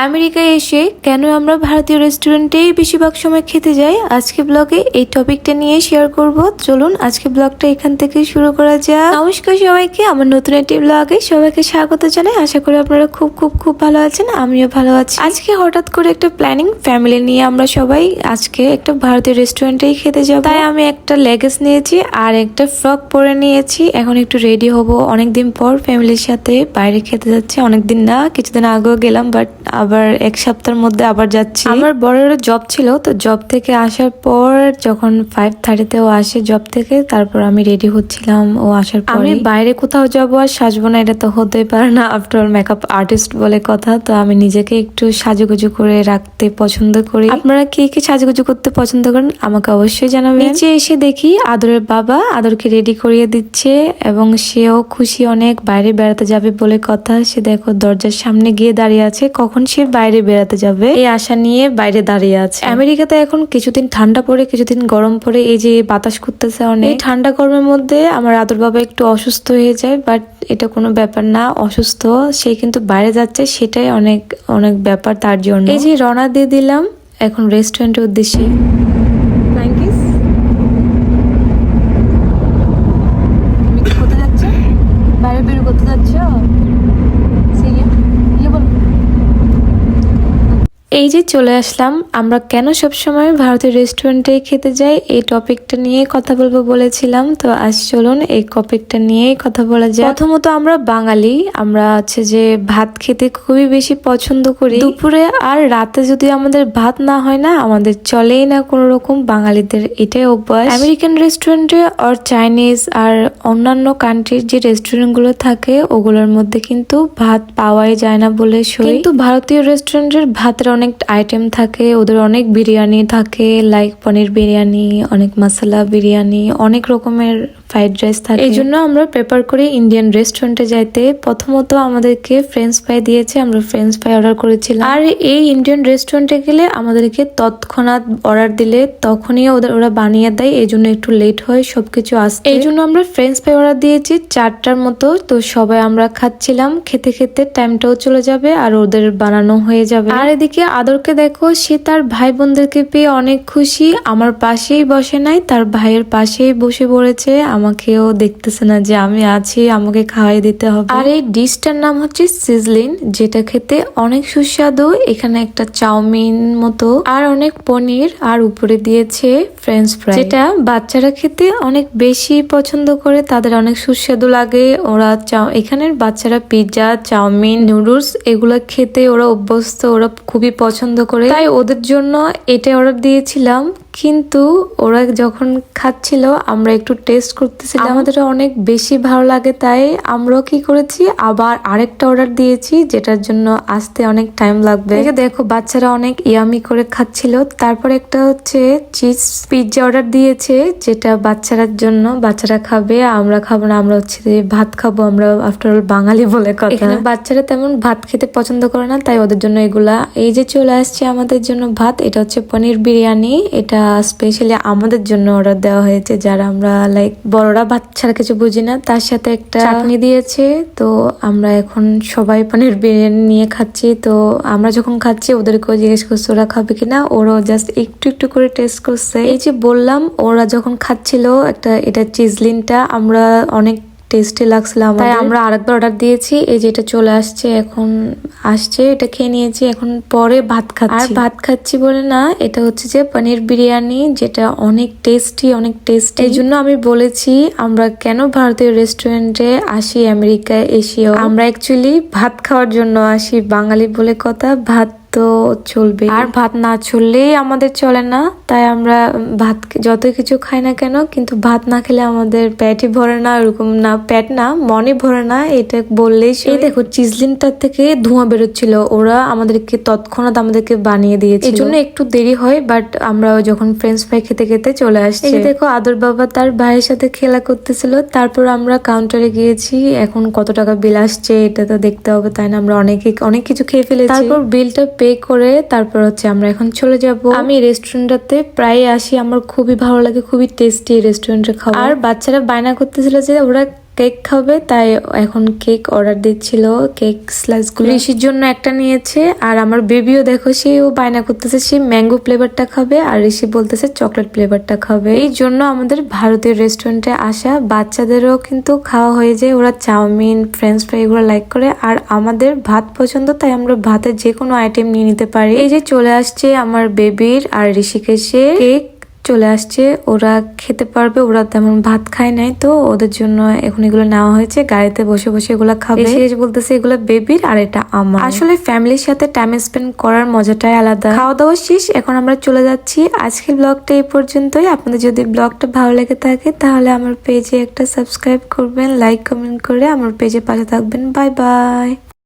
আমেরিকায় এসে কেন আমরা ভারতীয় রেস্টুরেন্টেই বেশিরভাগ সময় খেতে যাই, আজকে ব্লগে এই টপিকটা নিয়ে শেয়ার করব। চলুন আজকে ব্লগটা এখান থেকে শুরু করা যাক। নমস্কার সবাইকে, আমার নতুন একটি ব্লগে সবাইকে স্বাগত জানাই। আশা করি আপনারা খুব খুব খুব ভালো আছেন, আমিও ভালো আছি। আজকে হঠাৎ করে একটা প্ল্যানিং, ফ্যামিলি নিয়ে আমরা সবাই আজকে একটা ভারতীয় রেস্টুরেন্টেই খেতে যাব। তাই আমি একটা লেগেস নিয়েছি আর একটা ফ্রক পরে নিয়েছি। এখন একটু রেডি হব, অনেকদিন পর ফ্যামিলির সাথে বাইরে খেতে যাচ্ছি। অনেকদিন না, কিছুদিন আগেও গেলাম, বাট আবার এক সপ্তাহের মধ্যে আবার যাচ্ছি। আমার বড়ের জব ছিল, তো জব থেকে আসার পর যখন 5:30 ও আসে জব থেকে, তারপর আমি রেডি হচ্ছিলাম। ও আসার পর আমি বাইরে কোথাও যাবো আর সাজবো না, এটা তো হতেই পারে না। আফটার অল মেকআপ আর্টিস্ট বলে কথা, তো আমি নিজেকে একটু সাজুগুজু করে রাখতে পছন্দ করি। আপনারা কে কে সাজুগুজু করতে পছন্দ করেন আমাকে অবশ্যই জানাবেন। নিচে এসে দেখি আদরের বাবা আদরকে রেডি করিয়ে দিচ্ছে এবং সেও খুশি অনেক, বাইরে বেড়াতে যাবে বলে কথা। সে দেখো দরজার সামনে গিয়ে দাঁড়িয়ে আছে, কখন সে বাইরে বেড়াতে যাবে এই আশা নিয়ে বাইরে দাঁড়িয়ে আছে। আমেরিকাতে এখন কিছুদিন ঠান্ডা পড়ে, কিছুদিন গরম পড়ে, এই যে বাতাস করতেছে অনেক। এই ঠান্ডা গরমের মধ্যে আমার আদর বাবা একটু অসুস্থ হয়ে যায়, বাট এটা কোনো ব্যাপার না। অসুস্থ সে কিন্তু বাইরে যাচ্ছে, সেটাই অনেক অনেক ব্যাপার তার জন্য। এই যে রওনা দিয়ে দিলাম এখন রেস্টুরেন্টের উদ্দেশ্যে। কোথায় যাচ্ছ? বাইরে বের করতে যাচ্ছ? এই যে চলে আসলাম। আমরা কেন সবসময় ভারতীয় রেস্টুরেন্টে খেতে যাই এই টপিকটা নিয়ে কথা বলবো বলেছিলাম, তো আজ চলুন এই টপিকটা নিয়েই কথা বলা যায়। প্রথমত আমরা বাঙালি, আমরা আছে যে ভাত খেতে খুবই বেশি পছন্দ করি। দুপুরে আর রাতে যদি আমাদের ভাত না হয় না, আমাদের চলেই না কোনো রকম। বাঙালিদের এটাই অভ্যাস। আমেরিকান রেস্টুরেন্টে আর চাইনিজ আর অন্যান্য কান্ট্রির যে রেস্টুরেন্ট গুলো থাকে ওগুলোর মধ্যে কিন্তু ভাত পাওয়াই যায় না বলে সই। কিন্তু ভারতীয় রেস্টুরেন্টের ভাতের অনেক আইটেম থাকে, ওদের অনেক বিরিয়ানি থাকে, লাইক পনির বিরিয়ানি, অনেক মশলা বিরিয়ানি, অনেক রকমের ফ্রাইড রাইস থাকে। এই জন্য আমরা প্রেফার করি ইন্ডিয়ান রেস্টুরেন্টে যাইতে। প্রথমত আমাদেরকে ফ্রেঞ্চ ফ্রাই দিয়েছে, আমরা ফ্রেঞ্চ ফ্রাই অর্ডার করেছিলাম। আর এই ইন্ডিয়ান রেস্টুরেন্টে গেলে আমাদেরকে তৎক্ষণাৎ অর্ডার দিলে তখনই ওরা বানিয়ে দেয়, এই জন্য একটু লেট হয় সবকিছু আসতে। এই জন্য আমরা ফ্রেঞ্চ ফ্রাই অর্ডার দিয়েছি 4টার মতো। তো সবাই আমরা খাচ্ছিলাম, খেতে খেতে টাইমটাও চলে যাবে আর ওদের বানানো হয়ে যাবে। আর এদিকে আদরকে দেখো, সে তার ভাই বোনদেরকে পেয়ে অনেক খুশি। আমার পাশেই বসে নাই, তার ভাইয়ের পাশেই বসে পড়েছে। আমাকেও দেখতেছে না যে আমি আছি, আমাকে খাওয়াই দিতে হবে। আর এই ডিশটার নাম হচ্ছে সিজলিন, যেটা খেতে অনেক সুস্বাদু। এখানে একটা চাউমিন মতো আর অনেক পনির, আর উপরে দিয়েছে ফ্রেঞ্চ ফ্রাই, যেটা বাচ্চারা খেতে অনেক বেশি পছন্দ করে, তাদের অনেক সুস্বাদু লাগে। ওরা এখানের বাচ্চারা পিৎজা, চাউমিন, নুডলস এগুলা খেতে ওরা অভ্যস্ত, ওরা খুবই পছন্দ করে। তাই ওদের জন্য এটা অর্ডার দিয়েছিলাম। কিন্তু ওরা যখন খাচ্ছিল আমরা একটু টেস্ট করতেছিলাম, আমাদের অনেক বেশি ভালো লাগে। তাই আমরাও কি করেছি, আবার আরেকটা অর্ডার দিয়েছি, যেটার জন্য আসতে অনেক টাইম লাগবে। দেখো বাচ্চারা অনেক ইয়ামি করে খাচ্ছিল। তারপর একটা হচ্ছে চিজ পিৎজা অর্ডার দিয়েছে, যেটা বাচ্চারার জন্য, বাচ্চারা খাবে, আমরা খাবো না। আমরা হচ্ছে ভাত খাবো, আমরা আফটার অল বাঙালি বলে কথা। এখানে বাচ্চারা তেমন ভাত খেতে পছন্দ করে না, তাই ওদের জন্য এগুলা। এই যে চলে আসছে আমাদের জন্য ভাত, এটা হচ্ছে পনির বিরিয়ানি। এটা স্পেশালি আমাদের জন্য অর্ডার দেওয়া হয়েছে, যারা আমরা লাইক বড়রা ভাত ছাড়া কিছু বুঝি না। তার সাথে একটা চাটনি দিয়েছে। তো আমরা এখন সবাই পনির বিরিয়ানি নিয়ে খাচ্ছি। তো আমরা যখন খাচ্ছি ওদেরকেও জিজ্ঞেস করছে ওরা খাবে কিনা, ওরাও জাস্ট একটু একটু করে টেস্ট করছে। এই যে বললাম, ওরা যখন খাচ্ছিল এটা চিজলিনটা আমরা অনেক টেস্টি লাগছিল, তাই আমরা আরেকবার অর্ডার দিয়েছি। এই যে এটা চলে আসছে, এখন আসছে, এটা খেয়ে নিয়েছি। এখন পরে ভাত খাচ্ছি। আর ভাত খাচ্ছি বলে না, এটা হচ্ছে যে পনির বিরিয়ানি, যেটা অনেক টেস্টি, অনেক টেস্টি। এই জন্য আমি বলেছি আমরা কেন ভারতীয় রেস্টুরেন্টে আসি আমেরিকায় এসেও। আমরা অ্যাকচুয়ালি ভাত খাওয়ার জন্য আসি, বাঙালি বলে কথা, ভাত তো চলবে, আর ভাত না চললেই আমাদের চলে না। তাই আমরা ভাত যত কিছু খাই না কেন, কিন্তু ভাত না খেলে আমাদের পেটই ভরে না, এরকম না, পেট না মনে ভরে না, এটা বললেই। এই দেখো চিজলিনটার থেকে ধোঁয়া বেরোচ্ছিল, ওরা আমাদেরকে তৎক্ষণাৎ আমাদেরকে বানিয়ে দিয়েছে, এই জন্য একটু দেরি হয়। বাট আমরা যখন ফ্রেঞ্চ ফ্রাই খেতে খেতে চলে আসছি। দেখো আদর বাবা তার ভাইয়ের সাথে খেলা করতেছিল। তারপর আমরা কাউন্টারে গিয়েছি, এখন কত টাকা বিল আসছে এটা তো দেখতে হবে, তাই না? আমরা অনেক কিছু খেয়ে ফেলেছি। তারপর বিলটা পে করে তারপর হচ্ছে আমরা এখন চলে যাব। আমি রেস্টুরেন্টটাতে প্রায় আসি, আমার খুবই ভালো লাগে, খুবই টেস্টি রেস্টুরেন্টে খাওয়া। আর বাচ্চারা বায়না করতেছিল যে ওরা কেক খাবে, তাই এখন কেক অর্ডার দিচ্ছিল। কেক স্লাইসগুলো ঋষির জন্য একটা নিয়েছে, আর আমার বেবিও দেখো সেও বায়না করতেছে সে ম্যাঙ্গো ফ্লেভারটা খাবে, আর ঋষি বলতেছে চকলেট ফ্লেভারটা খাবে। এই জন্য আমাদের ভারতীয় রেস্টুরেন্টে আসা। বাচ্চাদেরও কিন্তু খাওয়া হয়ে যায়, ওরা চাউমিন ফ্রেঞ্চ ফ্রাই এগুলো লাইক করে। আর আমাদের ভাত পছন্দ, তাই আমরা ভাতের যে কোনো আইটেম নিয়ে নিতে পারি। এই যে চলে আসছে আমার বেবির আর ঋষিকেশের কেক চলে আসছে, ওরা খেতে পারবে। ওরা তেমন ভাত খায় নাই, তো ওদের জন্য এখন এগুলো নেওয়া হয়েছে। গাড়িতে বসে বসে এগুলো খাবে। এসে বলতেছে এগুলো বেবির আর এটা আমার। আসলে ফ্যামিলির সাথে টাইম স্পেন্ড করার মজাটাই আলাদা। খাওয়া দাওয়া শেষ, এখন আমরা চলে যাচ্ছি। আজকের ব্লগটা এই পর্যন্তই। আপনাদের যদি ব্লগটা ভালো লেগে থাকে তাহলে আমার পেজে একটা সাবস্ক্রাইব করবেন, লাইক কমেন্ট করে আমার পেজে পাশে থাকবেন। Bye bye.